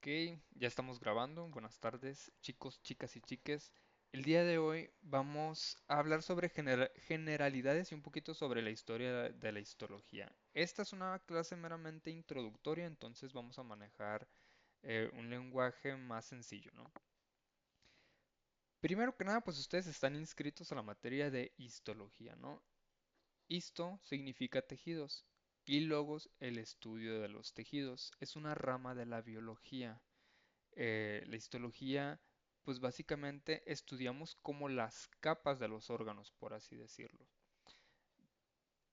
Ok, ya estamos grabando. Buenas tardes, chicos, chicas y chiques. El día de hoy vamos a hablar sobre generalidades y un poquito sobre la historia de la histología. Esta es una clase meramente introductoria, entonces vamos a manejar un lenguaje más sencillo, ¿no? Primero que nada, pues ustedes están inscritos a la materia de histología, ¿no? Histo significa tejidos y logos el estudio de los tejidos. Es una rama de la biología. La histología, pues básicamente estudiamos como las capas de los órganos, por así decirlo.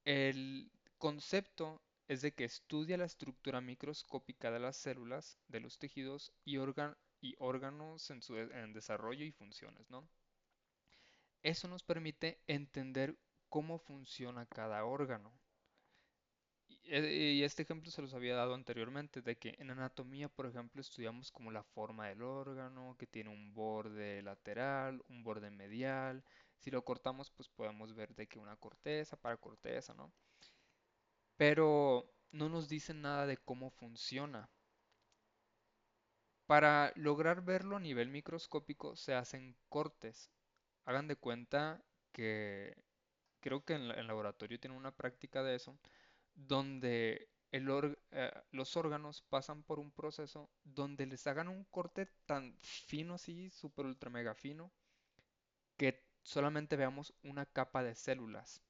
El concepto es de que estudia la estructura microscópica de las células, de los tejidos y órganos en desarrollo y funciones, ¿no? Eso nos permite entender cómo funciona cada órgano. Y este ejemplo se los había dado anteriormente, de que en anatomía, por ejemplo, estudiamos como la forma del órgano, que tiene un borde lateral, un borde medial. Si lo cortamos, pues podemos ver de que una corteza para corteza, ¿no? Pero no nos dicen nada de cómo funciona. Para lograr verlo a nivel microscópico se hacen cortes. Hagan de cuenta que creo que en laboratorio tienen una práctica de eso donde los órganos pasan por un proceso donde les hagan un corte tan fino así, super ultra mega fino, que solamente veamos una capa de células.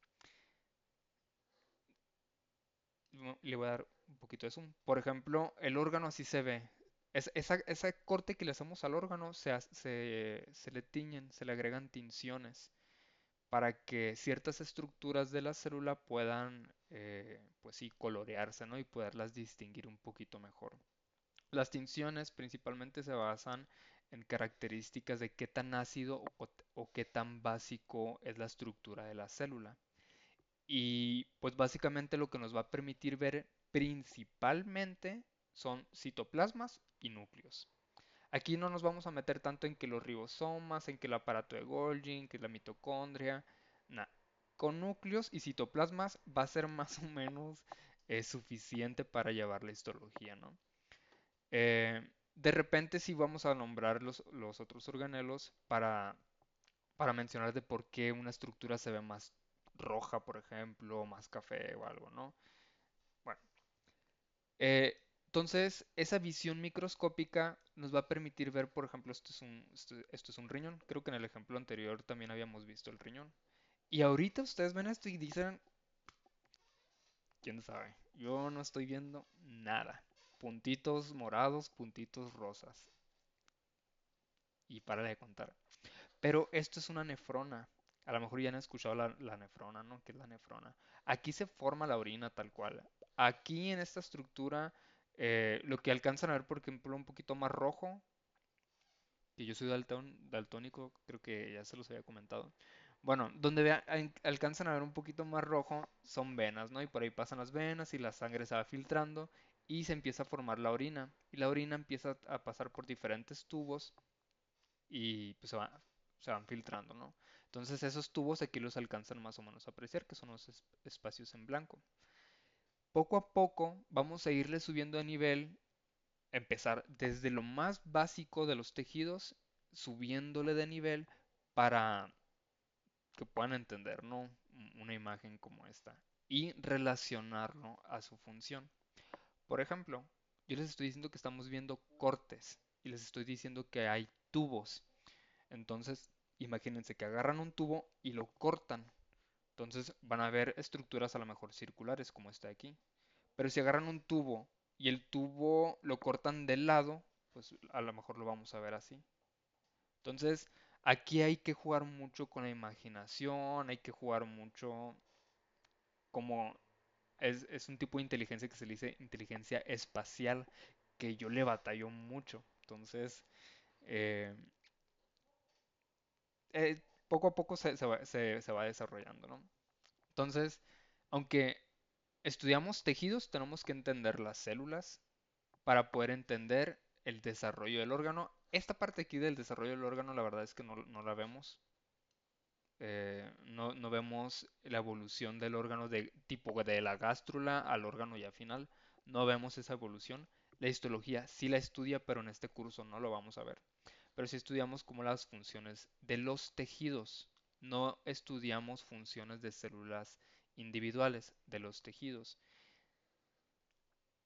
Le voy a dar un poquito de zoom. Por ejemplo, el órgano así se ve. Ese corte que le hacemos al órgano se le tiñen, se le agregan tinciones para que ciertas estructuras de la célula puedan, pues sí, colorearse, ¿no? Y poderlas distinguir un poquito mejor. Las tinciones principalmente se basan en características de qué tan ácido o qué tan básico es la estructura de la célula. Y pues básicamente lo que nos va a permitir ver principalmente son citoplasmas y núcleos. Aquí no nos vamos a meter tanto en que los ribosomas, en que el aparato de Golgi, en que la mitocondria, nada. Con núcleos y citoplasmas va a ser más o menos suficiente para llevar la histología, ¿no? De repente sí vamos a nombrar los otros organelos para mencionar de por qué una estructura se ve más roja, por ejemplo, o más café o algo, ¿no? Bueno, entonces esa visión microscópica nos va a permitir ver, por ejemplo, esto es un riñón. Creo que en el ejemplo anterior también habíamos visto el riñón. Y ahorita ustedes ven esto y dicen, quién sabe, yo no estoy viendo nada. Puntitos morados, puntitos rosas. Y para de contar. Pero esto es una nefrona. A lo mejor ya han escuchado la nefrona, ¿no? ¿Qué es la nefrona? Aquí se forma la orina tal cual. Aquí en esta estructura, lo que alcanzan a ver, por ejemplo, un poquito más rojo, que yo soy daltónico, creo que ya se los había comentado. Bueno, donde alcanzan a ver un poquito más rojo son venas, ¿no? Y por ahí pasan las venas y la sangre se va filtrando y se empieza a formar la orina. Y la orina empieza a pasar por diferentes tubos y pues se van filtrando, ¿no? Entonces esos tubos aquí los alcanzan más o menos a apreciar, que son los espacios en blanco. Poco a poco vamos a irle subiendo de nivel, empezar desde lo más básico de los tejidos, subiéndole de nivel para que puedan entender, ¿no? Una imagen como esta y relacionarlo a su función. Por ejemplo, yo les estoy diciendo que estamos viendo cortes y les estoy diciendo que hay tubos. Entonces, imagínense que agarran un tubo y lo cortan. Entonces van a ver estructuras a lo mejor circulares como esta de aquí. Pero si agarran un tubo y el tubo lo cortan del lado, pues a lo mejor lo vamos a ver así. Entonces, aquí hay que jugar mucho con la imaginación, hay que jugar mucho como es un tipo de inteligencia que se le dice inteligencia espacial, que yo le batallo mucho. Entonces, eh, poco a poco se va desarrollando, ¿no? Entonces, aunque estudiamos tejidos, tenemos que entender las células para poder entender el desarrollo del órgano. Esta parte aquí del desarrollo del órgano, la verdad es que no la vemos. No vemos la evolución del órgano de tipo de la gástrula al órgano ya final. No vemos esa evolución. La histología sí la estudia, pero en este curso no lo vamos a ver. Pero sí estudiamos como las funciones de los tejidos. No estudiamos funciones de células individuales de los tejidos.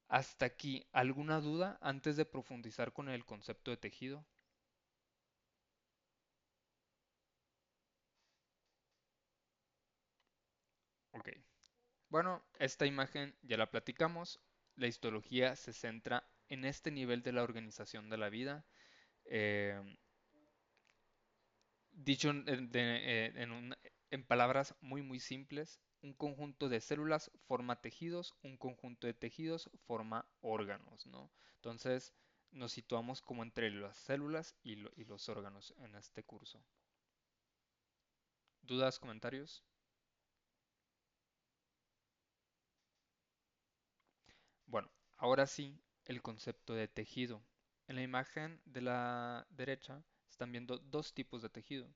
Hasta aquí, ¿alguna duda antes de profundizar con el concepto de tejido? Ok. Bueno, esta imagen ya la platicamos. La histología se centra en este nivel de la organización de la vida. Eh, dicho en palabras muy muy simples, un conjunto de células forma tejidos, un conjunto de tejidos forma órganos, ¿no? Entonces nos situamos como entre las células y los órganos en este curso. ¿Dudas, comentarios? Bueno, ahora sí, el concepto de tejido. En la imagen de la derecha están viendo dos tipos de tejido.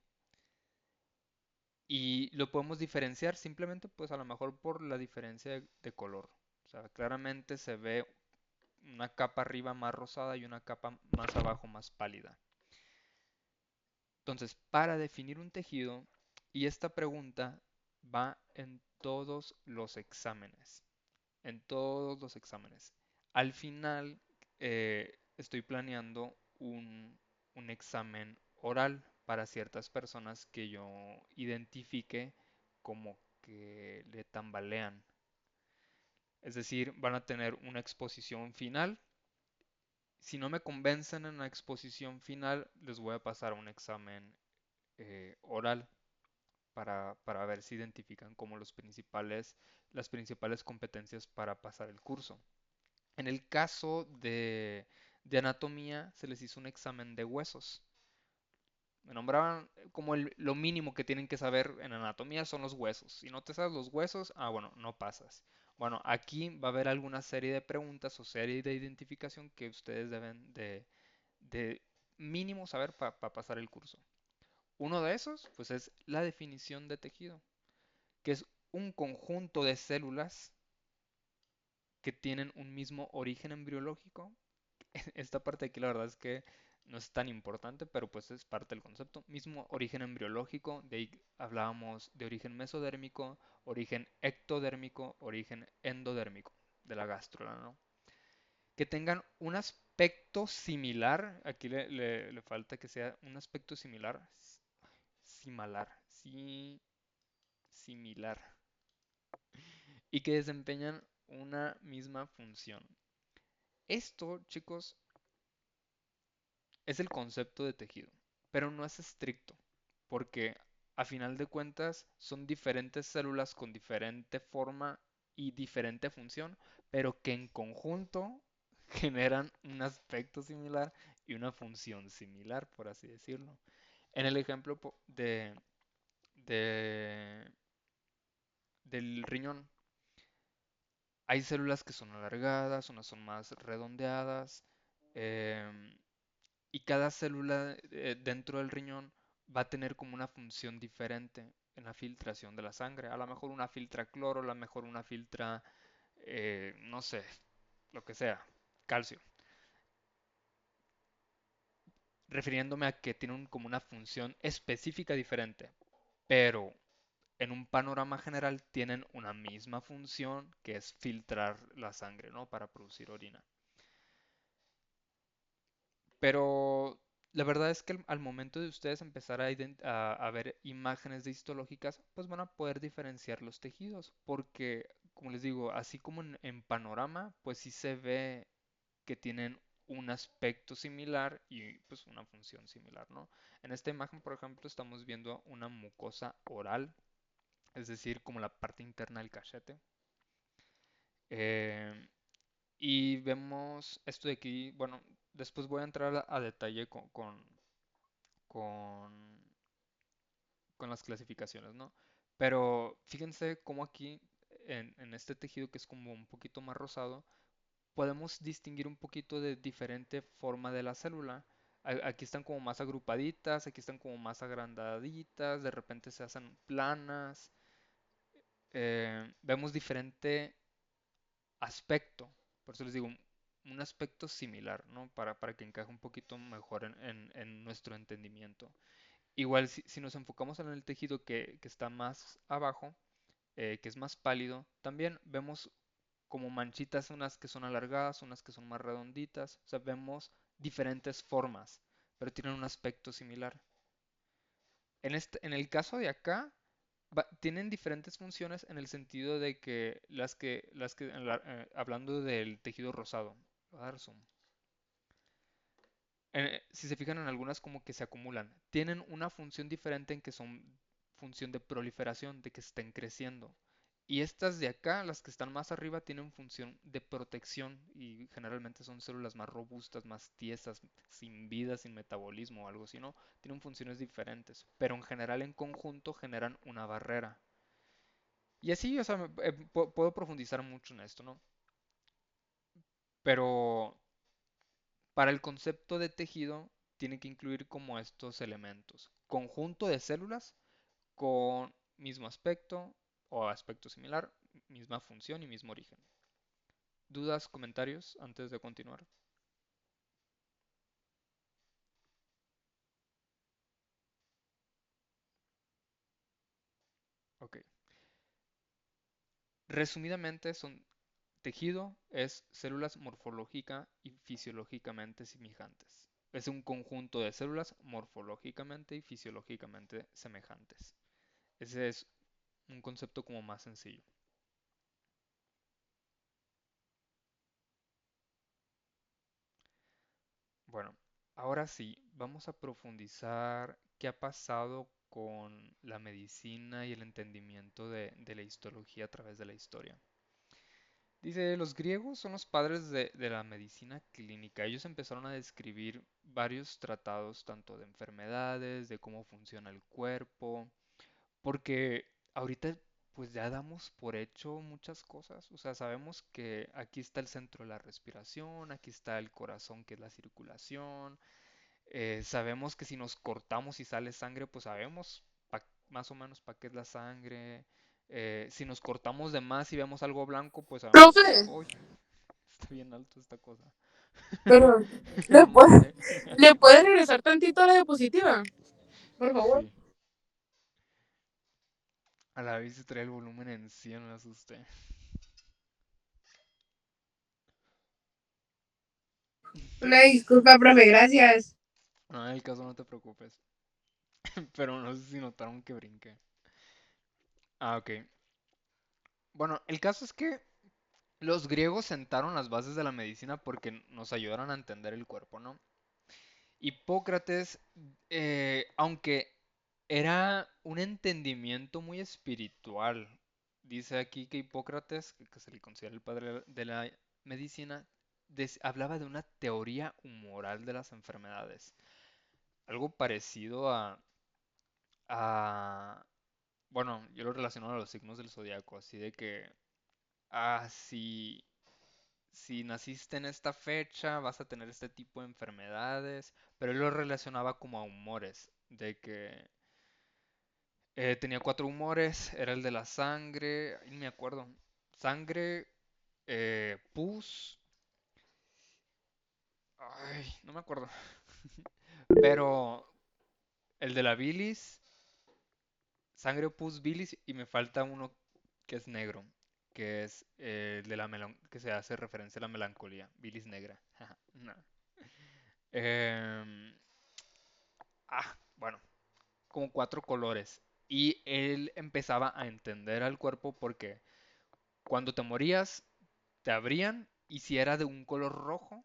Y lo podemos diferenciar simplemente, pues a lo mejor por la diferencia de color. O sea, claramente se ve una capa arriba más rosada y una capa más abajo más pálida. Entonces, para definir un tejido, y esta pregunta va en todos los exámenes, en todos los exámenes. Al final, estoy planeando un examen oral para ciertas personas que yo identifique como que le tambalean. Es decir, van a tener una exposición final. Si no me convencen en la exposición final, les voy a pasar un examen oral para ver si identifican como las principales competencias para pasar el curso. En el caso de anatomía, se les hizo un examen de huesos. Me nombraban como lo mínimo que tienen que saber en anatomía son los huesos. Si no te sabes los huesos, bueno, no pasas. Bueno, aquí va a haber alguna serie de preguntas o serie de identificación que ustedes deben de mínimo saber para pasar el curso. Uno de esos, pues es la definición de tejido, que es un conjunto de células que tienen un mismo origen embriológico. Esta parte aquí la verdad es que no es tan importante, pero pues es parte del concepto. Mismo origen embriológico, de ahí hablábamos de origen mesodérmico, origen ectodérmico, origen endodérmico, de la gástrula, ¿no? Que tengan un aspecto similar, aquí le falta que sea un aspecto similar, sí, similar, y que desempeñan una misma función. Esto, chicos, es el concepto de tejido, pero no es estricto, porque a final de cuentas son diferentes células con diferente forma y diferente función, pero que en conjunto generan un aspecto similar y una función similar, por así decirlo. En el ejemplo de- del riñón, hay células que son alargadas, unas son más redondeadas, em, y cada célula dentro del riñón va a tener como una función diferente en la filtración de la sangre. A lo mejor una filtra cloro, a lo mejor una filtra, no sé, lo que sea, calcio. Refiriéndome a que tienen como una función específica diferente, pero en un panorama general tienen una misma función que es filtrar la sangre, ¿no? Para producir orina. Pero la verdad es que al momento de ustedes empezar a ver imágenes de histológicas, pues van a poder diferenciar los tejidos, porque, como les digo, así como en panorama, pues sí se ve que tienen un aspecto similar y pues una función similar, ¿no? En esta imagen, por ejemplo, estamos viendo una mucosa oral, es decir, como la parte interna del cachete. Eh, y vemos esto de aquí, bueno, después voy a entrar a detalle con, con las clasificaciones, ¿no? Pero fíjense cómo aquí, en este tejido que es como un poquito más rosado, podemos distinguir un poquito de diferente forma de la célula. Aquí están como más agrupaditas, aquí están como más agrandaditas, de repente se hacen planas. Vemos diferente aspecto. Por eso les digo, un aspecto similar, ¿no? Para que encaje un poquito mejor en nuestro entendimiento. Igual, si nos enfocamos en el tejido que está más abajo, que es más pálido, también vemos como manchitas, unas que son alargadas, unas que son más redonditas, o sea, vemos diferentes formas, pero tienen un aspecto similar. En el caso de acá, tienen diferentes funciones en el sentido de que hablando del tejido rosado, voy a dar zoom. Si se fijan en algunas como que se acumulan, tienen una función diferente en que son función de proliferación, de que estén creciendo. Y estas de acá, las que están más arriba, tienen función de protección y generalmente son células más robustas, más tiesas, sin vida, sin metabolismo o algo así, ¿no? Tienen funciones diferentes, pero en general en conjunto generan una barrera. Y así, o sea, puedo profundizar mucho en esto, ¿no? Pero para el concepto de tejido tiene que incluir como estos elementos. Conjunto de células con mismo aspecto o aspecto similar, misma función y mismo origen. ¿Dudas, comentarios antes de continuar? Ok. Resumidamente, tejido es células morfológica y fisiológicamente semejantes. Es un conjunto de células morfológicamente y fisiológicamente semejantes. Ese es un concepto como más sencillo. Bueno, ahora sí, vamos a profundizar qué ha pasado con la medicina y el entendimiento de la histología a través de la historia. Dice, los griegos son los padres de la medicina clínica. Ellos empezaron a describir varios tratados, tanto de enfermedades, de cómo funciona el cuerpo, porque ahorita pues ya damos por hecho muchas cosas. O sea, sabemos que aquí está el centro de la respiración, aquí está el corazón, que es la circulación. Sabemos que si nos cortamos y sale sangre, pues sabemos más o menos para qué es la sangre. Si nos cortamos de más y vemos algo blanco, pues sabemos que, Profe, uy, está bien alto esta cosa. pero No sé. ¿le puede regresar tantito a la diapositiva? Por favor. Sí. A la vez se trae el volumen en 100, me asusté. Una disculpa, profe, gracias. No, en el caso no te preocupes. Pero no sé si notaron que brinqué. Ah, ok. Bueno, el caso es que los griegos sentaron las bases de la medicina porque nos ayudaron a entender el cuerpo, ¿no? Hipócrates, aunque era un entendimiento muy espiritual, dice aquí que Hipócrates, que se le considera el padre de la medicina, hablaba de una teoría humoral de las enfermedades. Algo parecido a, bueno, yo lo relaciono a los signos del zodiaco, así de que, si naciste en esta fecha, vas a tener este tipo de enfermedades, pero él lo relacionaba como a humores, de que tenía cuatro humores, era el de la sangre, ahí no me acuerdo, sangre, pus, ay, no me acuerdo, pero el de la bilis, sangre, pus, bilis, y me falta uno que es negro, que es el de que se hace referencia a la melancolía, bilis negra. No. Em, bueno, como cuatro colores. Y él empezaba a entender al cuerpo porque cuando te morías, te abrían y si era de un color rojo,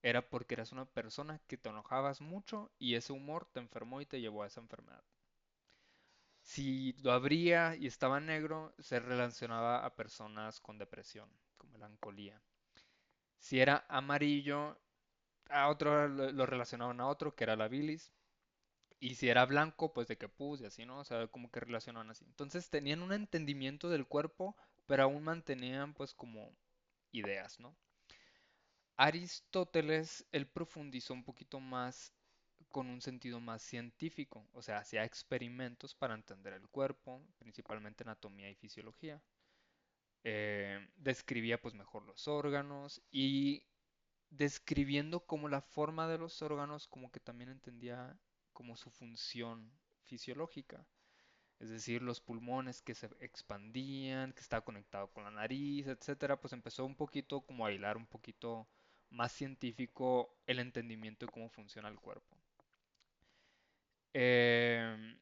era porque eras una persona que te enojabas mucho y ese humor te enfermó y te llevó a esa enfermedad. Si lo abría y estaba negro, se relacionaba a personas con depresión, con melancolía. Si era amarillo, a otro lo relacionaban a otro, que era la bilis. Y si era blanco, pues de que pus y así, ¿no? O sea, como que relacionaban así. Entonces tenían un entendimiento del cuerpo, pero aún mantenían pues como ideas, ¿no? Aristóteles, él profundizó un poquito más con un sentido más científico, o sea, hacía experimentos para entender el cuerpo, principalmente anatomía y fisiología. Describía pues mejor los órganos y describiendo como la forma de los órganos, como que también entendía como su función fisiológica. Es decir, los pulmones que se expandían, que estaba conectado con la nariz, etcétera, pues empezó un poquito como a hilar un poquito más científico el entendimiento de cómo funciona el cuerpo. Em,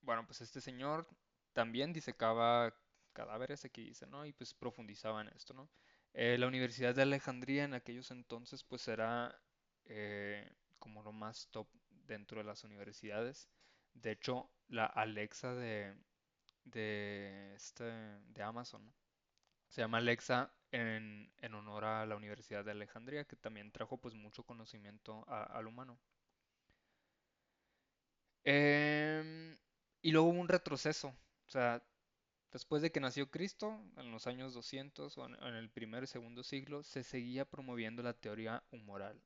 bueno, pues este señor también disecaba cadáveres, aquí dice, ¿no? Y pues profundizaba en esto, ¿no? La Universidad de Alejandría en aquellos entonces pues era como lo más top dentro de las universidades. De hecho, la Alexa de Amazon se llama Alexa en honor a la Universidad de Alejandría, que también trajo pues mucho conocimiento al humano. Em, y luego hubo un retroceso. O sea, después de que nació Cristo, en los años 200 o en el primer y segundo siglo, se seguía promoviendo la teoría humoral.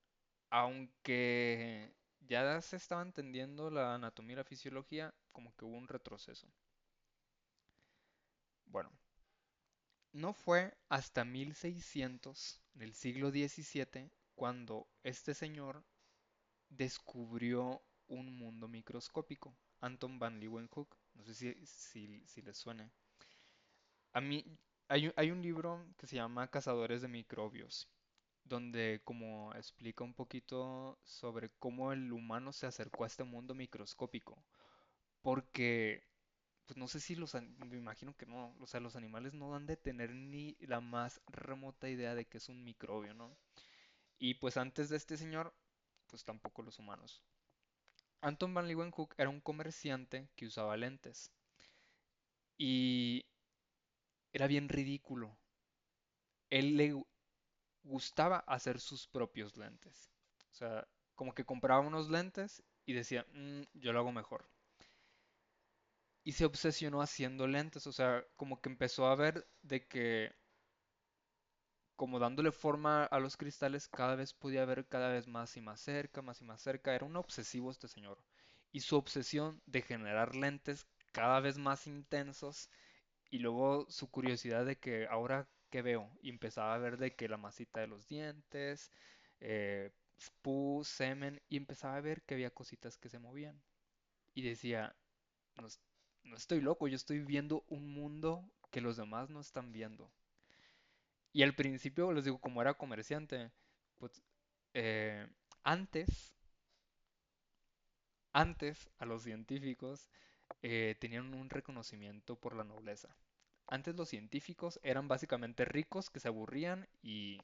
Aunque ya se estaba entendiendo la anatomía y la fisiología, como que hubo un retroceso. Bueno, no fue hasta 1600, en el siglo XVII, cuando este señor descubrió un mundo microscópico, Anton van Leeuwenhoek. No sé si les suene. A mí hay un libro que se llama Cazadores de Microbios, donde como explica un poquito sobre cómo el humano se acercó a este mundo microscópico. Porque, pues no sé si me imagino que no, o sea, los animales no han de tener ni la más remota idea de que es un microbio, ¿no? Y pues antes de este señor, pues tampoco los humanos. Anton van Leeuwenhoek era un comerciante que usaba lentes y era bien ridículo. Él le gustaba hacer sus propios lentes. O sea, como que compraba unos lentes y decía, "Mm, yo lo hago mejor". Y se obsesionó haciendo lentes, o sea, como que empezó a ver de que como dándole forma a los cristales, cada vez podía ver cada vez más y más cerca, más y más cerca. Era un obsesivo este señor. Y su obsesión de generar lentes cada vez más intensos y luego su curiosidad de que ahora qué veo. Y empezaba a ver de que la masita de los dientes, pus, semen, y empezaba a ver que había cositas que se movían. Y decía, no, no estoy loco, yo estoy viendo un mundo que los demás no están viendo. Y al principio, les digo, como era comerciante, pues eh, antes, antes a los científicos tenían un reconocimiento por la nobleza. Antes los científicos eran básicamente ricos que se aburrían y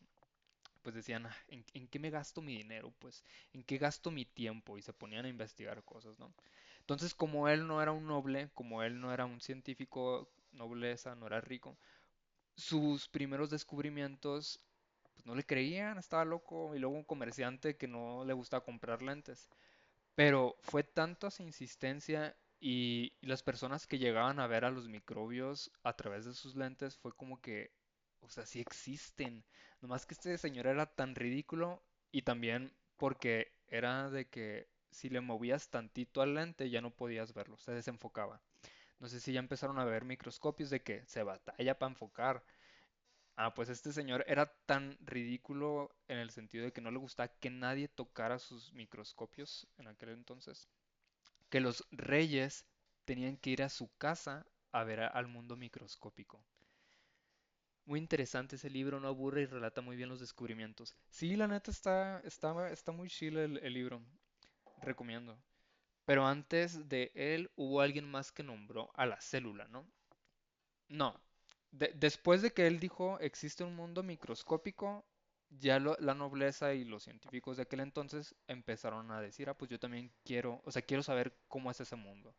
pues decían, "Ah, en qué me gasto mi dinero? Pues, ¿en qué gasto mi tiempo?" Y se ponían a investigar cosas, ¿no? Entonces, como él no era un noble, como él no era un científico nobleza, no era rico, sus primeros descubrimientos pues no le creían, estaba loco, y luego un comerciante que no le gustaba comprar lentes. Pero fue tanta su insistencia y las personas que llegaban a ver a los microbios a través de sus lentes fue como que, o sea, sí existen. Nomás que este señor era tan ridículo y también porque era de que si le movías tantito al lente ya no podías verlo, se desenfocaba. No sé si ya empezaron a ver microscopios de que se batalla para enfocar. Ah, pues este señor era tan ridículo en el sentido de que no le gustaba que nadie tocara sus microscopios en aquel entonces, que los reyes tenían que ir a su casa a ver al mundo microscópico. Muy interesante ese libro, no aburre y relata muy bien los descubrimientos. Sí, la neta está muy chill el libro, recomiendo. Pero antes de él hubo alguien más que nombró a la célula, ¿no? No. Después de que él dijo existe un mundo microscópico, ya la nobleza y los científicos de aquel entonces empezaron a decir, ah, pues yo también quiero, o sea, quiero saber cómo es ese mundo.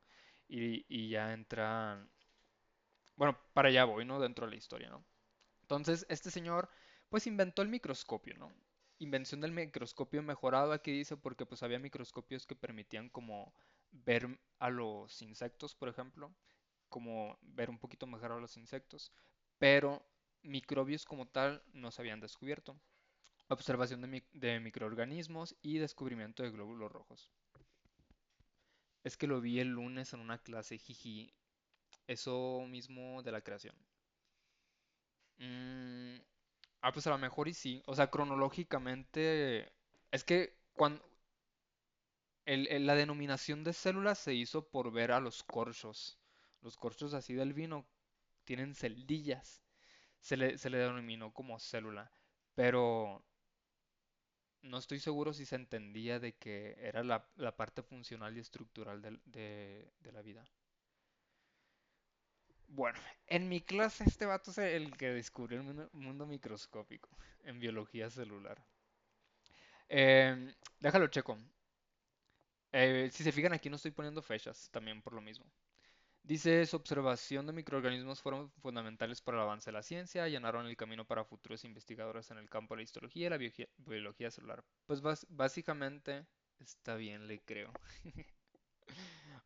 Y ya entran, bueno, para allá voy, ¿no? Dentro de la historia, ¿no? Entonces, este señor, pues inventó el microscopio, ¿no? Invención del microscopio mejorado, aquí dice, porque pues había microscopios que permitían como ver a los insectos, por ejemplo, como ver un poquito mejor a los insectos, pero microbios como tal no se habían descubierto. Observación de microorganismos y descubrimiento de glóbulos rojos. Es que lo vi el lunes en una clase, jiji, eso mismo de la creación. Mm, Ah, pues a lo mejor y sí. O sea, cronológicamente, es que cuando la denominación de células se hizo por ver a los corchos. Los corchos así del vino tienen celdillas. Se le denominó como célula. Pero no estoy seguro si se entendía de que era la parte funcional y estructural de la vida. Bueno, en mi clase este vato es el que descubrió el mundo microscópico en biología celular. Déjalo checo. Si se fijan aquí no estoy poniendo fechas, también por lo mismo. Dice, su observación de microorganismos fueron fundamentales para el avance de la ciencia, allanaron el camino para futuros investigadores en el campo de la histología y la biología celular. Pues básicamente, está bien, le creo.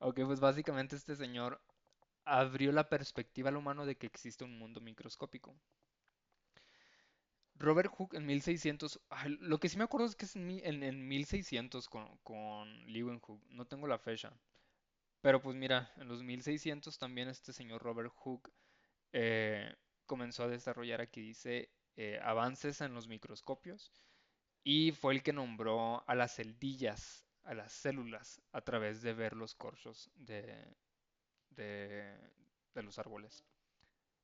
Ok, pues básicamente este señor abrió la perspectiva al humano de que existe un mundo microscópico. Robert Hooke en 1600, lo que sí me acuerdo es que es en 1600 con Leeuwenhoek, no tengo la fecha. Pero pues mira, en los 1600 también este señor Robert Hooke eh, comenzó a desarrollar, aquí dice, avances en los microscopios y fue el que nombró a las celdillas, a las células, a través de ver los corchos de, de los árboles.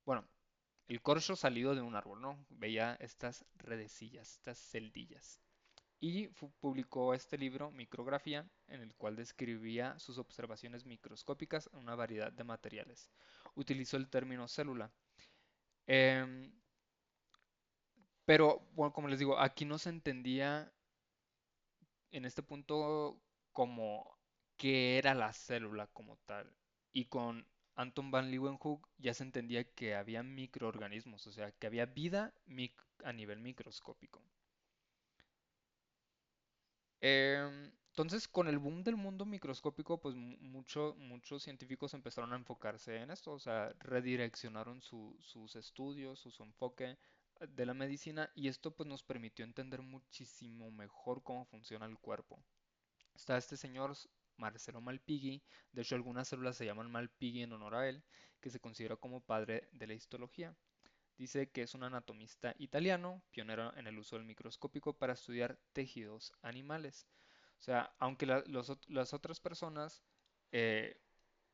Bueno, el corcho salido de un árbol, ¿no? Veía estas redecillas, estas celdillas. Y publicó este libro, Micrografía, en el cual describía sus observaciones microscópicas en una variedad de materiales. Utilizó el término célula. Em, pero, bueno, como les digo, aquí no se entendía en este punto como qué era la célula como tal. Y con Anton van Leeuwenhoek ya se entendía que había microorganismos, o sea, que había vida a nivel microscópico. Entonces, con el boom del mundo microscópico, pues muchos científicos empezaron a enfocarse en esto, o sea, redireccionaron sus estudios, su enfoque de la medicina, y esto pues nos permitió entender muchísimo mejor cómo funciona el cuerpo. Está este señor Marcelo Malpighi, de hecho algunas células se llaman Malpighi en honor a él, que se considera como padre de la histología. Dice que es un anatomista italiano, pionero en el uso del microscópico para estudiar tejidos animales. O sea, aunque las otras personas eh,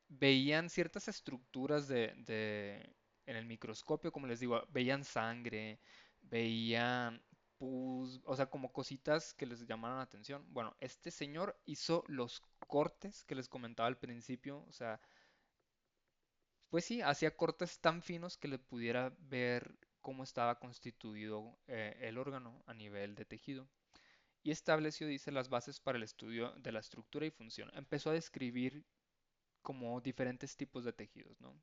veían ciertas estructuras en el microscopio, como les digo, veían sangre, veían pus, o sea, como cositas que les llamaron la atención. Bueno, este señor hizo los cortes que les comentaba al principio, o sea, pues sí, hacía cortes tan finos que le pudiera ver cómo estaba constituido el órgano a nivel de tejido. Y estableció, dice, las bases para el estudio de la estructura y función. Empezó a describir como diferentes tipos de tejidos, ¿no?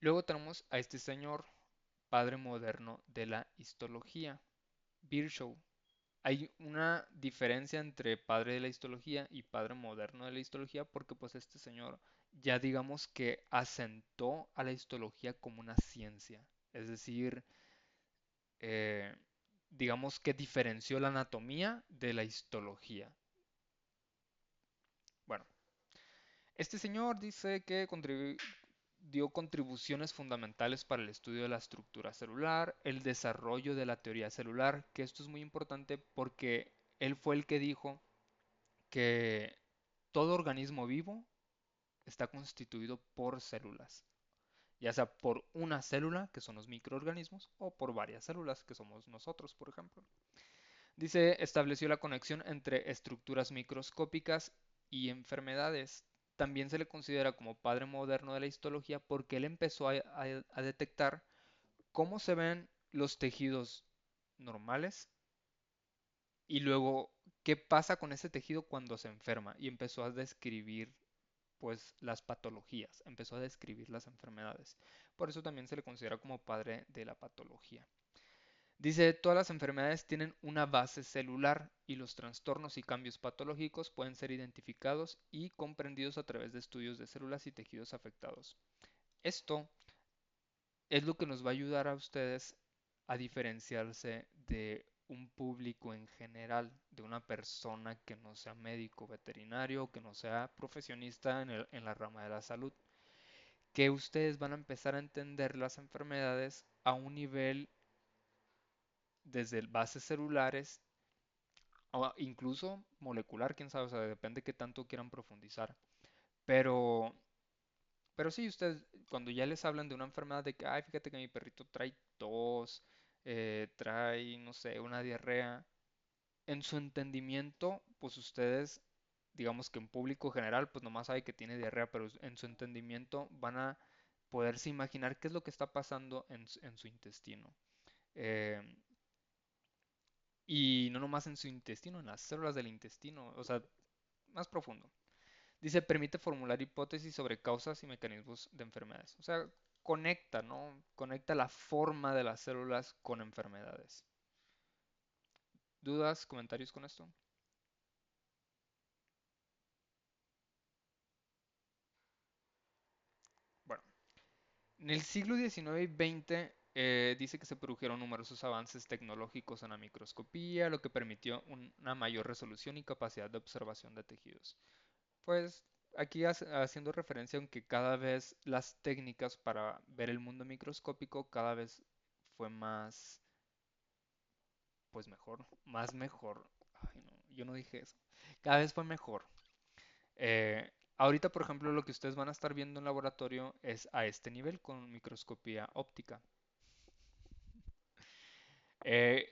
Luego tenemos a este señor, padre moderno de la histología, Virchow. Hay una diferencia entre padre de la histología y padre moderno de la histología porque pues este señor ya digamos que asentó a la histología como una ciencia. Es decir, eh, digamos que diferenció la anatomía de la histología. Bueno, este señor dice que dio contribuciones fundamentales para el estudio de la estructura celular, el desarrollo de la teoría celular, que esto es muy importante porque él fue el que dijo que todo organismo vivo está constituido por células, ya sea por una célula, que son los microorganismos, o por varias células, que somos nosotros, por ejemplo. Dice, estableció la conexión entre estructuras microscópicas y enfermedades. También se le considera como padre moderno de la histología porque él empezó a detectar cómo se ven los tejidos normales y luego qué pasa con ese tejido cuando se enferma y empezó a describir pues las patologías, empezó a describir las enfermedades. Por eso también se le considera como padre de la patología. Dice, todas las enfermedades tienen una base celular y los trastornos y cambios patológicos pueden ser identificados y comprendidos a través de estudios de células y tejidos afectados. Esto es lo que nos va a ayudar a ustedes a diferenciarse de un público en general, de una persona que no sea médico veterinario, que no sea profesionista en la rama de la salud. que ustedes van a empezar a entender las enfermedades a un nivel desde bases celulares o incluso molecular, quién sabe, o sea, depende qué tanto quieran profundizar. Pero, pero sí, ustedes cuando ya les hablan de una enfermedad de que, ay, fíjate que mi perrito trae tos, trae, no sé, una diarrea, en su entendimiento, pues ustedes, digamos que en público general, pues nomás sabe que tiene diarrea, pero en su entendimiento van a poderse imaginar qué es lo que está pasando en su intestino. Eh, y no nomás en su intestino, en las células del intestino, o sea, más profundo. Dice, permite formular hipótesis sobre causas y mecanismos de enfermedades. O sea, conecta, ¿no? Conecta la forma de las células con enfermedades. ¿Dudas, comentarios con esto? Bueno, en el siglo XIX y XX dice que se produjeron numerosos avances tecnológicos en la microscopía, lo que permitió una mayor resolución y capacidad de observación de tejidos. Pues aquí haciendo referencia a que cada vez las técnicas para ver el mundo microscópico cada vez fue más, pues mejor, más mejor. Ay, no, yo no dije eso. Cada vez fue mejor. Ahorita, por ejemplo, lo que ustedes van a estar viendo en laboratorio es a este nivel con microscopía óptica.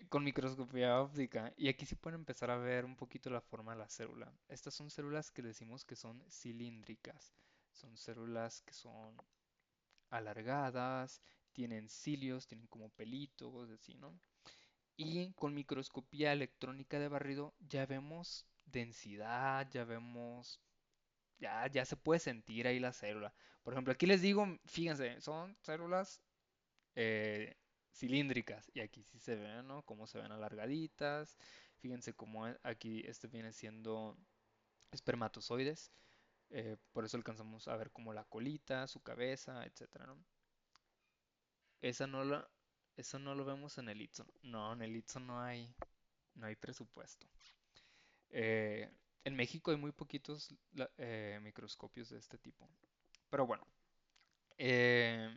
Con microscopía óptica. Y aquí sí pueden empezar a ver un poquito la forma de la célula. Estas son células que decimos que son cilíndricas. Son células que son alargadas, tienen cilios, tienen como pelitos, así, ¿no? Y con microscopía electrónica de barrido ya vemos densidad, ya vemos, ya se puede sentir ahí la célula. Por ejemplo, aquí les digo, fíjense, son células eh, cilíndricas y aquí sí se ven, ¿no? Cómo se ven alargaditas. Fíjense cómo aquí este viene siendo espermatozoides. Por eso alcanzamos a ver como la colita, su cabeza, etcétera, ¿no? Esa no la, eso no lo vemos en el Itzo. No, en el Itzo no hay presupuesto. Eh, en México hay muy poquitos microscopios de este tipo. Pero bueno, eh,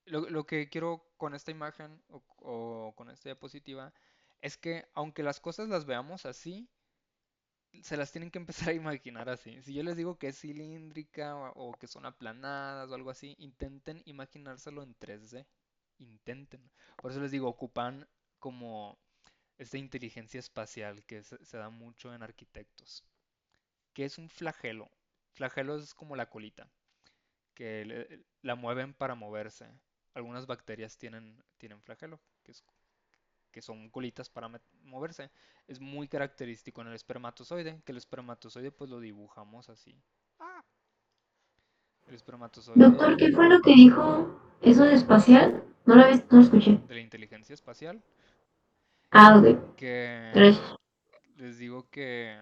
lo que quiero con esta imagen o con esta diapositiva es que aunque las cosas las veamos así, se las tienen que empezar a imaginar así. Si yo les digo que es cilíndrica o que son aplanadas o algo así, intenten imaginárselo en 3D. Intenten. Por eso les digo, ocupan como esta inteligencia espacial que se da mucho en arquitectos. ¿Qué es un flagelo? Flagelo es como la colita, que la mueven para moverse. Algunas bacterias tienen flagelo, que son colitas para moverse. Es muy característico en el espermatozoide, que el espermatozoide pues lo dibujamos así. Ah, el Doctor, espermatozoide ¿qué fue lo que dijo eso de espacial? No lo escuché. de la inteligencia espacial, Ah, ok. que Gracias. les digo que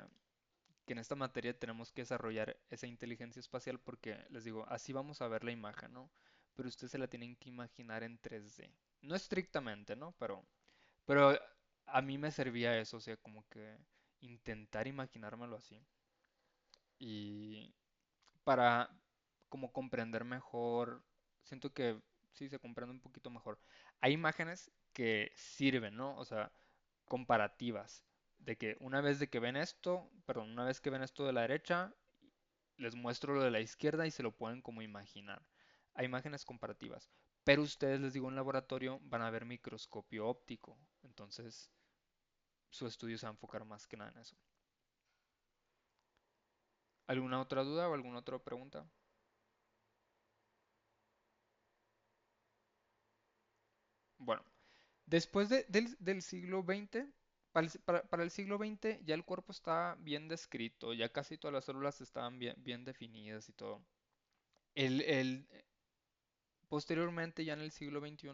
en esta materia tenemos que desarrollar esa inteligencia espacial porque, les digo, así vamos a ver la imagen, ¿no? Pero ustedes se la tienen que imaginar en 3D. No estrictamente, ¿no? Pero a mí me servía eso, o sea, como que intentar imaginármelo así. Y para como comprender mejor, siento que sí se comprende un poquito mejor. Hay imágenes que sirven, ¿no? O sea, comparativas. De que una vez de que ven esto, perdón, una vez que ven esto de la derecha, les muestro lo de la izquierda y se lo pueden como imaginar. Hay imágenes comparativas. Pero ustedes, les digo, en laboratorio van a ver microscopio óptico. Entonces, su estudio se va a enfocar más que nada en eso. ¿Alguna otra duda o alguna otra pregunta? Bueno, después del siglo XX, para el siglo XX ya el cuerpo estaba bien descrito, ya casi todas las células estaban bien definidas y todo. El, Posteriormente, ya en el siglo XXI,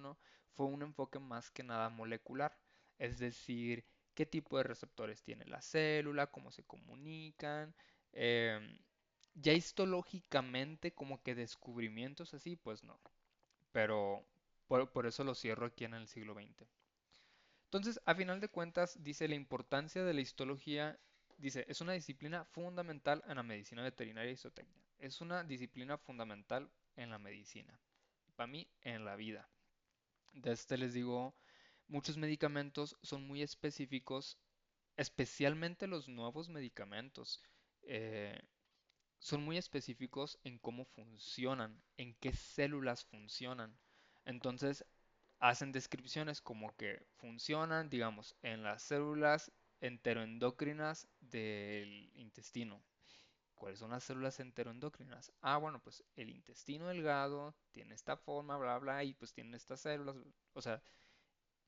fue un enfoque más que nada molecular, es decir, qué tipo de receptores tiene la célula, cómo se comunican. em, ya histológicamente, como que descubrimientos así, pues no, pero por eso lo cierro aquí en el siglo XX. Entonces, a final de cuentas, dice la importancia de la histología, dice, es una disciplina fundamental en la medicina veterinaria y zootecnia. Es una disciplina fundamental en la medicina. Para mí, en la vida. De este les digo, muchos medicamentos son muy específicos, especialmente los nuevos medicamentos. eh, Son muy específicos en cómo funcionan, en qué células funcionan. Entonces, hacen descripciones como que funcionan, digamos, en las células enteroendocrinas del intestino. ¿Cuáles son las células enteroendocrinas? Ah, bueno, pues el intestino delgado tiene esta forma, bla, bla, y pues tiene estas células. O sea,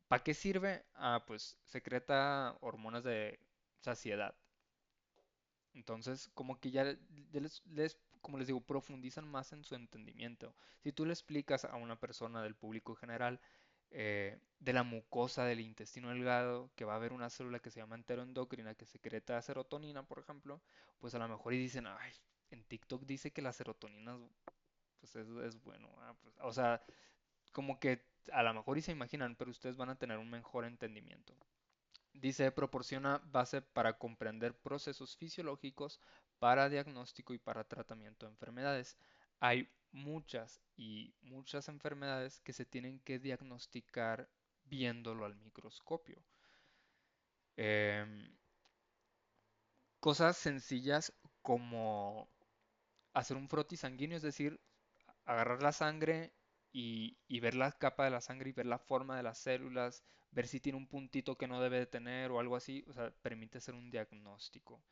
¿para qué sirve? Ah, pues secreta hormonas de saciedad. Entonces, como que ya como les digo, profundizan más en su entendimiento. Si tú le explicas a una persona del público general de la mucosa del intestino delgado, que va a haber una célula que se llama enteroendocrina que secreta serotonina, por ejemplo, pues a lo mejor y dicen, ay, en TikTok dice que la serotonina pues es bueno. Pues, o sea, como que a lo mejor y se imaginan, pero ustedes van a tener un mejor entendimiento. Dice, proporciona base para comprender procesos fisiológicos para diagnóstico y para tratamiento de enfermedades. Hay muchas y muchas enfermedades que se tienen que diagnosticar viéndolo al microscopio. Em, Cosas sencillas como hacer un frotis sanguíneo, es decir, agarrar la sangre y ver la capa de la sangre y ver la forma de las células, ver si tiene un puntito que no debe de tener o algo así, o sea, permite hacer un diagnóstico.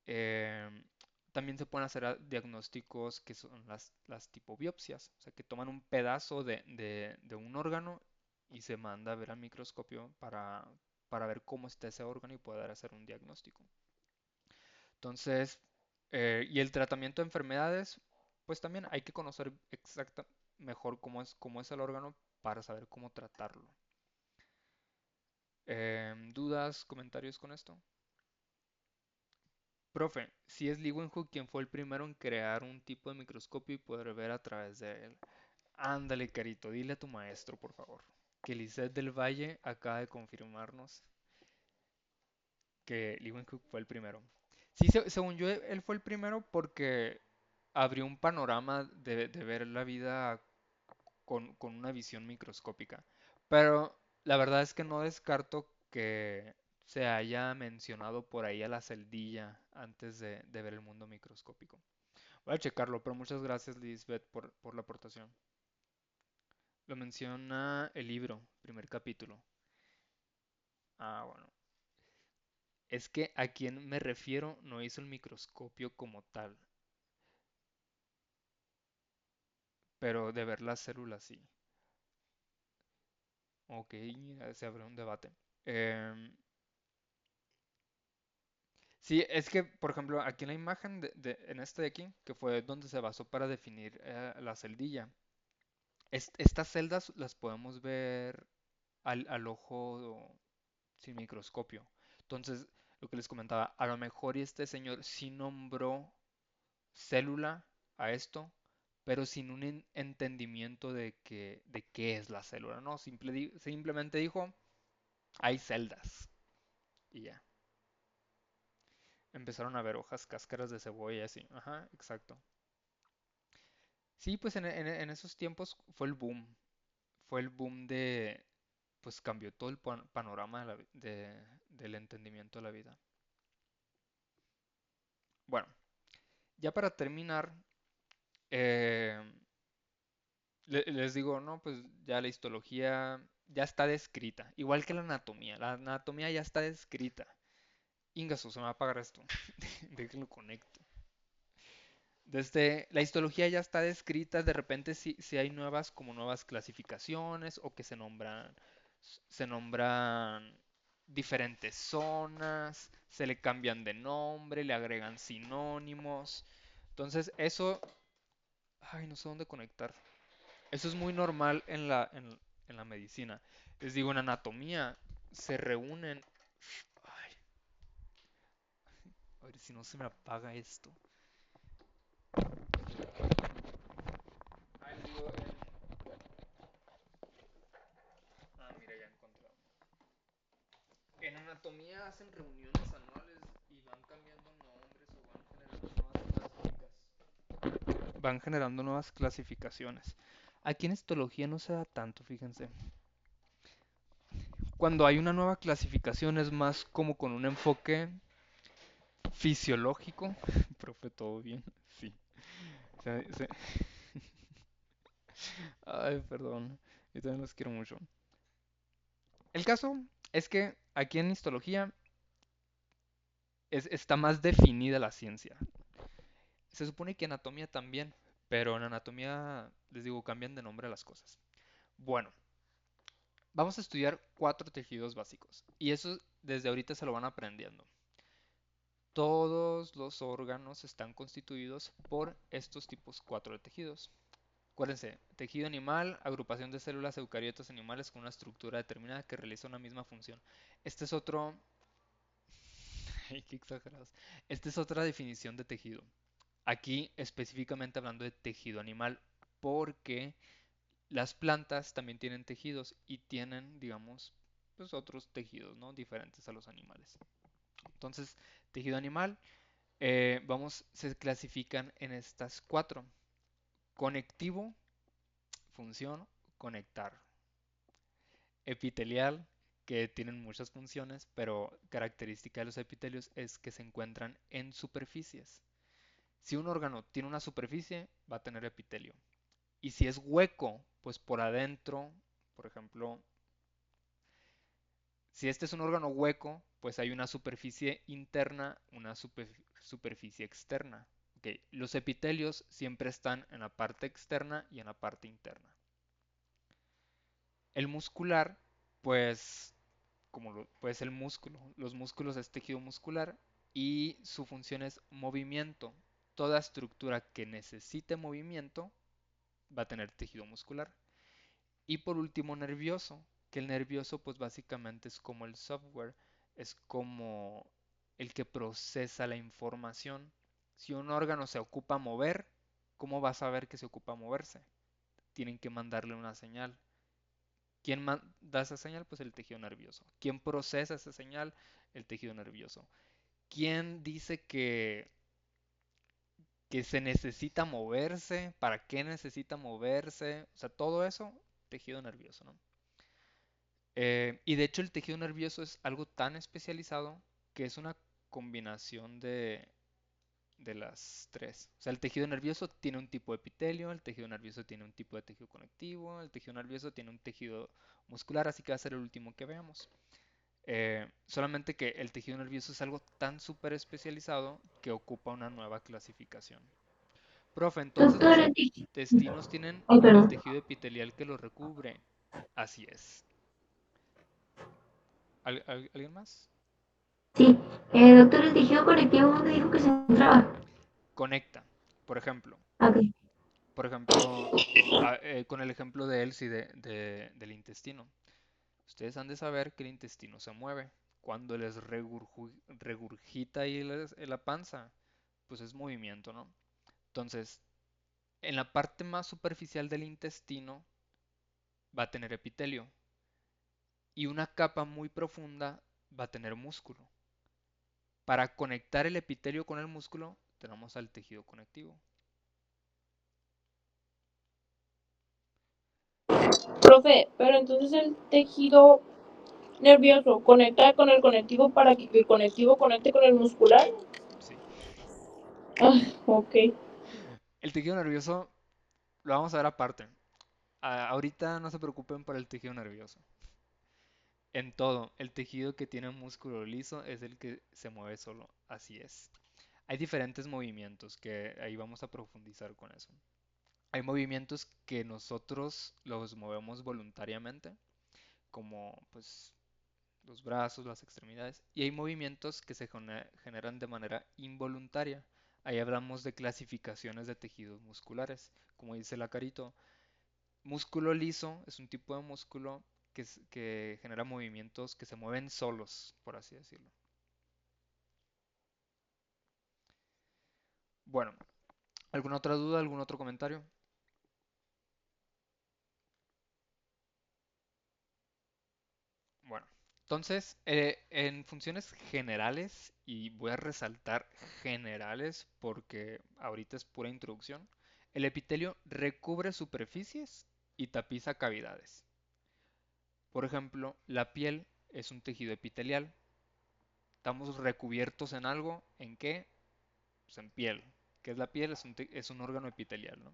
Em, También se pueden hacer diagnósticos que son las tipo biopsias, o sea, que toman un pedazo de un órgano y se manda a ver al microscopio para ver cómo está ese órgano y poder hacer un diagnóstico. Entonces, y el tratamiento de enfermedades, pues también hay que conocer mejor cómo es el órgano para saber cómo tratarlo. ¿Dudas, comentarios con esto? Profe, si es Lee Wenhook quien fue el primero en crear un tipo de microscopio y poder ver a través de él. Ándale, Carito, dile a tu maestro, por favor, que Lisette del Valle acaba de confirmarnos que Lee Wenhook fue el primero. Sí, según yo, él fue el primero porque abrió un panorama de ver la vida con una visión microscópica. Pero la verdad es que no descarto que se haya mencionado por ahí a la celdilla antes de ver el mundo microscópico. Voy a checarlo, pero muchas gracias, Lisbeth, por la aportación. Lo menciona el libro, primer capítulo. Ah, bueno. Es que a quien me refiero no hizo el microscopio como tal, pero de ver las células sí. Ok, se abre un debate. Em, sí, es que, por ejemplo, aquí en la imagen, en este de aquí, que fue donde se basó para definir la celdilla, estas celdas las podemos ver al ojo sin microscopio. Entonces, lo que les comentaba, a lo mejor y este señor sí nombró célula a esto, pero sin un entendimiento de qué es la célula, ¿no? Simplemente dijo, hay celdas. Y ya. Empezaron a ver hojas, cáscaras de cebolla, y así. Ajá, exacto. Sí, pues en esos tiempos fue el boom. Fue el boom pues cambió todo el panorama del entendimiento de la vida. Bueno, ya para terminar, eh, les digo, no, pues ya la histología ya está descrita, igual que la anatomía. La anatomía ya está descrita. Ingaso, se me va a apagar esto. Déjenlo conecto. Desde la histología ya está descrita, de repente si hay nuevas como nuevas clasificaciones o que se nombran diferentes zonas, se le cambian de nombre, le agregan sinónimos. Entonces eso, ay, no sé dónde conectar. Eso es muy normal en la medicina. Les digo, en anatomía se reúnen, ay, a ver si no se me apaga esto. Ay, les digo, mira, ya encontré. En anatomía hacen reuniones anuales y van cambiando nombres o van generando nuevas clásicas. van generando nuevas clasificaciones. Aquí en histología no se da tanto, fíjense. Cuando hay una nueva clasificación es más como con un enfoque fisiológico. Profe, ¿todo bien? Sí. Se- Ay, perdón. Yo también los quiero mucho. El caso es que aquí en histología está más definida la ciencia. Se supone que anatomía también, pero en anatomía, les digo, cambian de nombre a las cosas. Bueno, vamos a estudiar 4 tejidos básicos. Y eso desde ahorita se lo van aprendiendo. Todos los órganos están constituidos por estos tipos 4 de tejidos. Acuérdense, tejido animal, agrupación de células eucariotas animales con una estructura determinada que realiza una misma función. Este es otro... Ay, qué exagerados. Esta es otra definición de tejido. Aquí específicamente hablando de tejido animal, porque las plantas también tienen tejidos y tienen, digamos, pues otros tejidos, ¿no? Diferentes a los animales. Entonces, tejido animal, se clasifican en estas 4. Conectivo, función, conectar. Epitelial, que tienen muchas funciones, pero característica de los epitelios es que se encuentran en superficies. Si un órgano tiene una superficie, va a tener epitelio. Y si es hueco, pues por adentro, por ejemplo, si este es un órgano hueco, pues hay una superficie interna, una superficie externa. Okay. Los epitelios siempre están en la parte externa y en la parte interna. El muscular, pues, pues el músculo. Los músculos es tejido muscular y su función es movimiento. Toda estructura que necesite movimiento va a tener tejido muscular. Y por último, nervioso, que el nervioso pues básicamente es como el software, es como el que procesa la información. Si un órgano se ocupa mover, ¿cómo vas a saber que se ocupa moverse? Tienen que mandarle una señal. ¿Quién da esa señal? Pues el tejido nervioso. ¿Quién procesa esa señal? El tejido nervioso. ¿Quién dice que se necesita moverse? ¿Para qué necesita moverse? O sea, todo eso, tejido nervioso, ¿no? Y de hecho el tejido nervioso es algo tan especializado que es una combinación de las 3. O sea, el tejido nervioso tiene un tipo de epitelio, el tejido nervioso tiene un tipo de tejido conectivo, el tejido nervioso tiene un tejido muscular, así que va a ser el último que veamos. Solamente que el tejido nervioso es algo tan súper especializado que ocupa una nueva clasificación. Profe, entonces Doctor, los intestinos tienen ay, el perdón. tejido epitelial que lo recubre. Así es. ¿Alguien más? Sí, doctor, el tejido conectivo, ¿dónde dijo que se encontraba? Conecta. Por ejemplo, Ok. por ejemplo, con el ejemplo de Elsie del intestino. Ustedes han de saber que el intestino se mueve. Cuando les regurgita ahí en la panza, pues es movimiento, ¿no? Entonces, en la parte más superficial del intestino va a tener epitelio y una capa muy profunda va a tener músculo. Para conectar el epitelio con el músculo, tenemos al tejido conectivo. Profe, pero entonces el tejido nervioso conecta con el conectivo para que el conectivo conecte con el muscular. Sí. Ah, ok. El tejido nervioso lo vamos a ver aparte. Ahorita no se preocupen por el tejido nervioso. En todo, el tejido que tiene músculo liso es el que se mueve solo. Así es. Hay diferentes movimientos que ahí vamos a profundizar con eso. Hay movimientos que nosotros los movemos voluntariamente, como pues los brazos, las extremidades, y hay movimientos que se generan de manera involuntaria. Ahí hablamos de clasificaciones de tejidos musculares, como dice la carito. Músculo liso es un tipo de músculo que genera movimientos que se mueven solos, por así decirlo. Bueno, ¿alguna otra duda, algún otro comentario? Bueno, entonces, en funciones generales, y voy a resaltar generales porque ahorita es pura introducción, El epitelio recubre superficies y tapiza cavidades. Por ejemplo, la piel es un tejido epitelial. Estamos recubiertos en algo, ¿en qué? Pues en piel. ¿Qué es la piel? Es un órgano epitelial, ¿no?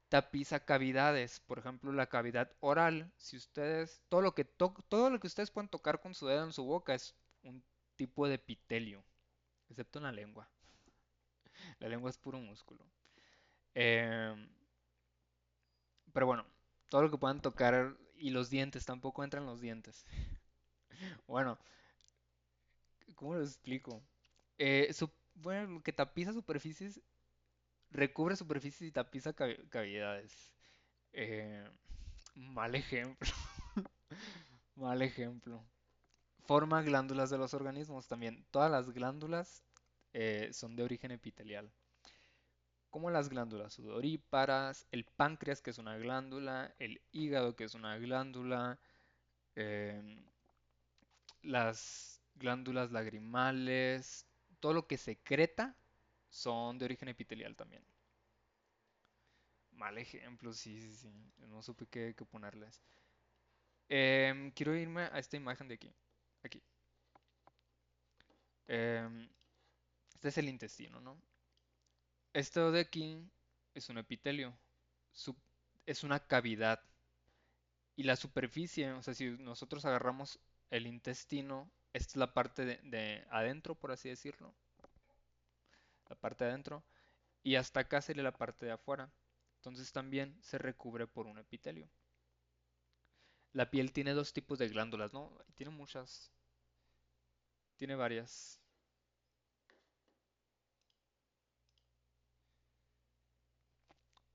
Tapiza cavidades, por ejemplo, la cavidad oral. Si ustedes, todo lo que ustedes pueden tocar con su dedo en su boca es un tipo de epitelio, excepto en la lengua. La lengua es puro músculo. Em, pero bueno, todo lo que puedan tocar y los dientes, tampoco entran los dientes. Bueno, ¿cómo lo explico? Bueno, lo que tapiza superficies, recubre superficies y tapiza cavidades. Eh, Mal ejemplo, mal ejemplo. Forma glándulas de los organismos también. Todas las glándulas son de origen epitelial. Como las glándulas sudoríparas, el páncreas que es una glándula, el hígado que es una glándula, em, las glándulas lagrimales, todo lo que secreta son de origen epitelial también. Mal ejemplo, sí, sí, sí. No supe qué ponerles. Quiero irme a esta imagen de aquí. Aquí. Em, Este es el intestino, ¿no? Esto de aquí es un epitelio. Su- es una cavidad. Y la superficie, o sea, si nosotros agarramos el intestino, esta es la parte de adentro, por así decirlo. La parte de adentro. Y hasta acá sería la parte de afuera. Entonces también se recubre por un epitelio. La piel tiene dos tipos de glándulas, ¿no? Tiene muchas, tiene varias.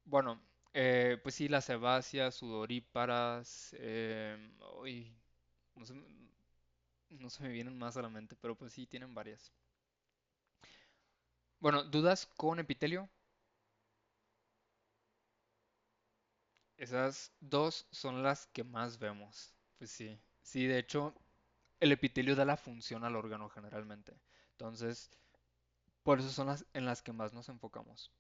Bueno, pues sí, las sebáceas, sudoríparas, uy, no se, me- no se me vienen más a la mente, pero pues sí, tienen varias. Bueno, ¿dudas con epitelio? Esas dos son las que más vemos. Pues sí, sí, de hecho, el epitelio da la función al órgano generalmente. Entonces, por eso son las en las que más nos enfocamos.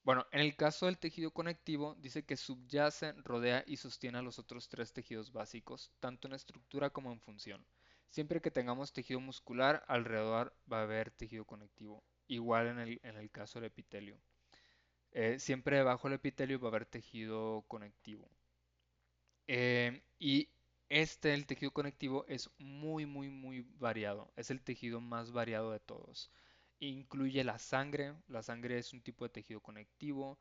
Bueno, en el caso del tejido conectivo, dice que subyace, rodea y sostiene a los otros tres tejidos básicos, tanto en estructura como en función. Siempre que tengamos tejido muscular, alrededor va a haber tejido conectivo. Igual en el caso del epitelio. Siempre debajo del epitelio va a haber tejido conectivo. Y el tejido conectivo, es muy, muy, muy variado. Es el tejido más variado de todos. Incluye la sangre. La sangre es un tipo de tejido conectivo.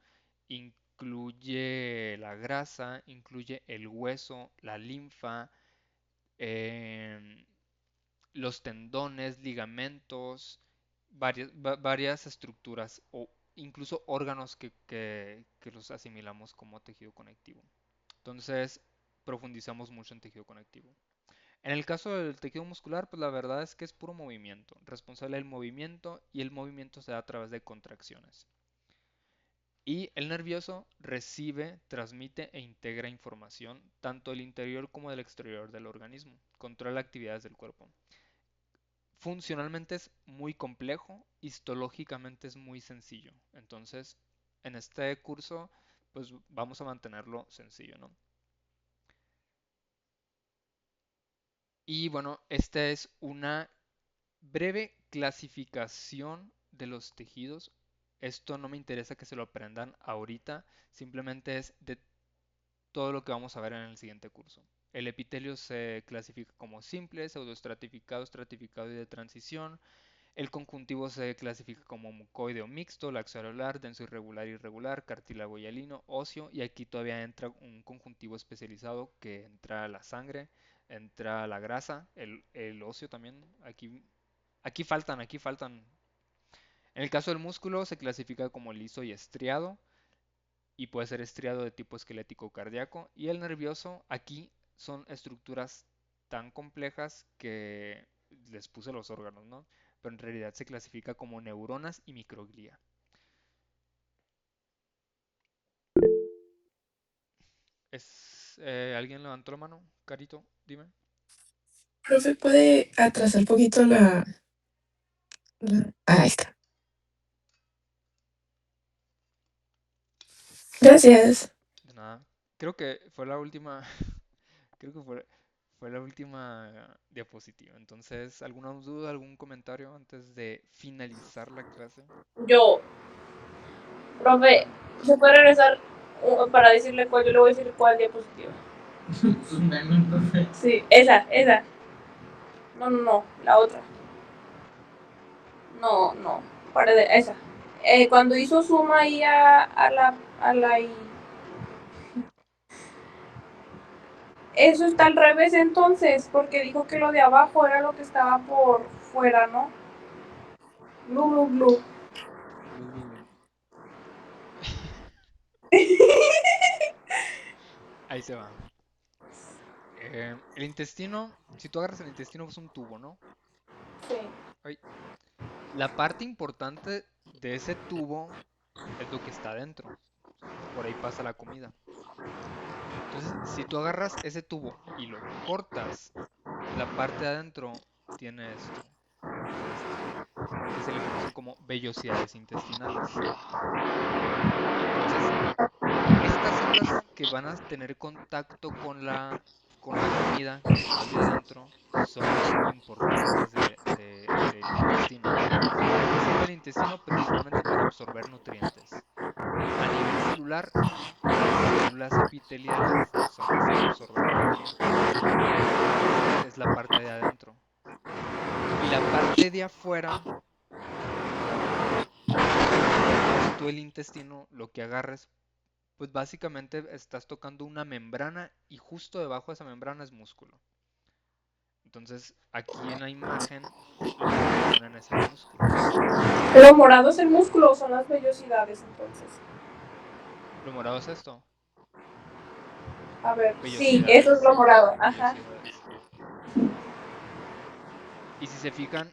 Incluye la grasa, incluye el hueso, la linfa, em, los tendones, ligamentos, varias estructuras o incluso órganos que los asimilamos como tejido conectivo. Entonces, profundizamos mucho en tejido conectivo. En el caso del tejido muscular, pues la verdad es que es puro movimiento, responsable del movimiento y el movimiento se da a través de contracciones. Y el nervioso recibe, transmite e integra información tanto del interior como del exterior del organismo, controla actividades del cuerpo. Funcionalmente es muy complejo, histológicamente es muy sencillo. Entonces, en este curso, pues vamos a mantenerlo sencillo, ¿no? Y bueno, esta es una breve clasificación de los tejidos. Esto no me interesa que se lo aprendan ahorita, simplemente es de todo lo que vamos a ver en el siguiente curso. El epitelio se clasifica como simple, pseudoestratificado, estratificado y de transición. El conjuntivo se clasifica como mucoide o mixto, laxo-areolar, denso irregular, irregular, cartílago hialino, óseo, y aquí todavía entra un conjuntivo especializado que entra la sangre, entra la grasa, el óseo también. Aquí faltan. En el caso del músculo se clasifica como liso y estriado, y puede ser estriado de tipo esquelético o cardíaco, y el nervioso, aquí son estructuras tan complejas que les puse los órganos, ¿no? Pero en realidad se clasifica como neuronas y microglía. ¿Alguien levantó la mano? Carito, dime. Profe, ¿puede atrasar un poquito ahí está. Gracias. De nada. Creo que fue la última, creo que fue la última diapositiva. Entonces, ¿alguna duda, algún comentario antes de finalizar la clase? Yo, profe, ¿se puede regresar para decirle cuál? Yo le voy a decir cuál diapositiva. Sus memes, profe. Sí, esa. No, no, no, la otra. No, no, esa. Cuando hizo zoom ahí a la eso está al revés entonces, porque dijo que lo de abajo era lo que estaba por fuera, ¿no? Blu, blu, blu. Blu, blu, blu. Ahí se va. El intestino, si tú agarras el intestino, es un tubo, ¿no? Sí. Ay, la parte importante de ese tubo es lo que está adentro. Por ahí pasa la comida. Entonces, si tú agarras ese tubo y lo cortas, la parte de adentro tiene esto, que se le conocen como vellosidades intestinales. Entonces, estas células que van a tener contacto con la comida que está allí adentro son las importantes del intestino. ¿Para qué sirve el intestino? Principalmente para absorber nutrientes. A nivel celular, las células epiteliales son las que absorben los nutrientes. Esa es la parte de adentro. Y la parte de afuera, cuando toques tú el intestino, lo que agarres, pues básicamente estás tocando una membrana y justo debajo de esa membrana es músculo. Entonces, aquí en la imagen, lo que mencionan es el músculo. Lo morado es el músculo, son las vellosidades entonces. Lo morado es esto. A ver, sí, eso es Vellosidades. lo morado. Ajá. Vellosidades. Y si se fijan,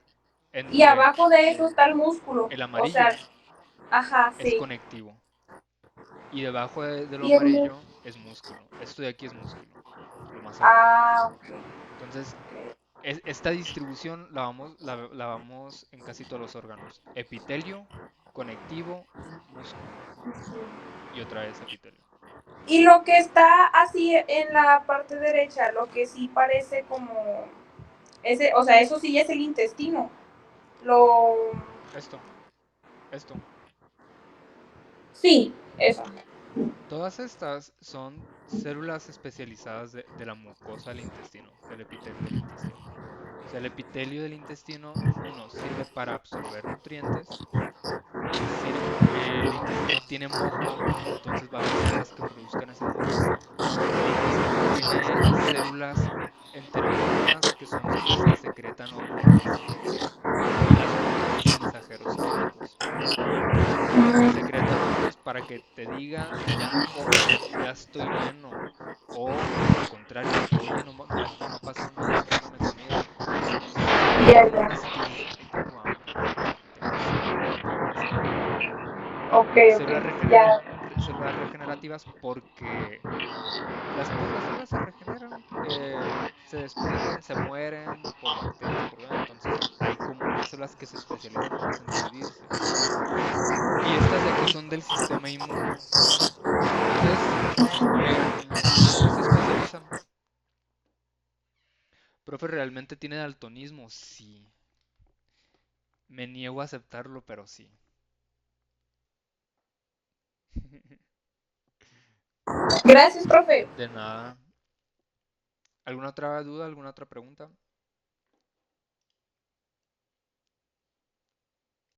Y entre abajo de eso está el músculo. el O sea, amarillo ajá, es sí. conectivo. Y debajo de lo Y el amarillo es músculo. Esto de aquí es músculo, lo más abajo. Ah, ok. Entonces, esta distribución la vamos en casi todos los órganos. Epitelio, conectivo, músculo. Y otra vez epitelio. Y lo que está así en la parte derecha, lo que sí parece como ese, o sea, eso sí es el intestino. Lo Esto. Sí, eso. Todas estas son células especializadas de la mucosa del intestino, del epitelio del intestino. O sea, el epitelio del intestino, uno, sirve para absorber nutrientes. El intestino tiene moco, entonces va a haber células que produzcan ese moco. El intestino tiene células enterocromas, que son las que secretan hormonas. Y las hormonas son mensajeros químicos. Secretan hormonas para que te diga, ya no comas, ya estoy lleno. O al contrario, de que, oye, no ha pasado nada porque no me he comido. Ya, Hoy ya. hoy tengo hambre, tengo sed, tengo necesidad. Ok, ok. Células, Ya. células regenerativas porque pues las células se regeneran, se desprenden, se mueren por bacterias, entonces hay como unas células que se especializan nomás en dividirse. Y estas de aquí son del sistema inmune. Entonces, ¿en qué se especializan? Profe, ¿realmente tiene daltonismo? Sí. Me niego a aceptarlo, pero sí. Gracias, profe. De nada. ¿Alguna otra duda? ¿Alguna otra pregunta?